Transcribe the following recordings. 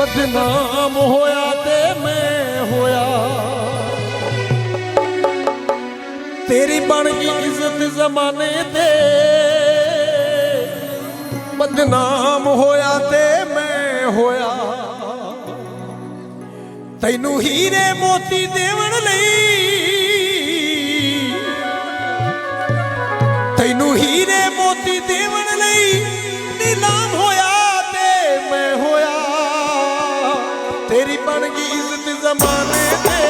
बदनाम होया ते मैं होया, तेरी बन गई इज्जत जमाने दे। बदनाम होया ते मैं होया, तैनू हीरे मोती देवन लई, तैनू हीरे मोती देवन लई नीलाम होया ते मैं होया, तेरी बन गई इज्जत जमाने दे।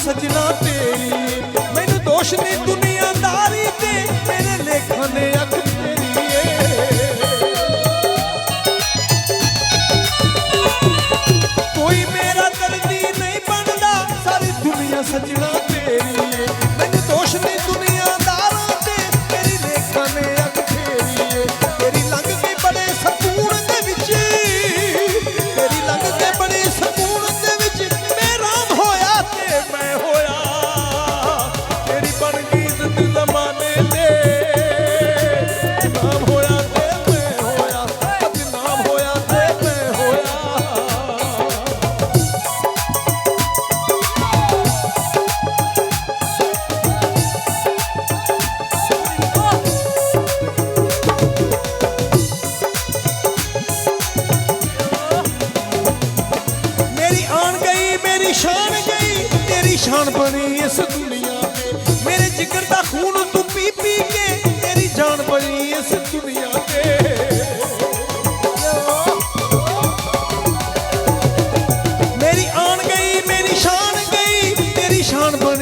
सजना तेरी मैनू दोष नहीं दुनियादारी ते, मेरे लेखा ने अख तेरी कोई मेरा दर्दी नहीं बनदा, सारी दुनिया सजना तेरी मैनू दोष नहीं दुनियादारा ते, मेरी लेखा ने अख तेरी तेरी लंघ के बड़े सकून दे विच, तेरी लंघ के बड़े सकून दे विच मैं राम होया ते मैं होया, तेरी बन गई इज्जत जमाने दे। बदनाम होया ते मैं होया, बदनाम होया ते मैं होया। मेरी आन गई मेरी शान गई, तेरी शान बनी इस दुनिया में, मेरे जिगर दा खून तू पी पी के, तेरी जान बनी इस दुनिया पे। मेरी आन गई मेरी शान गई, तेरी शान बनी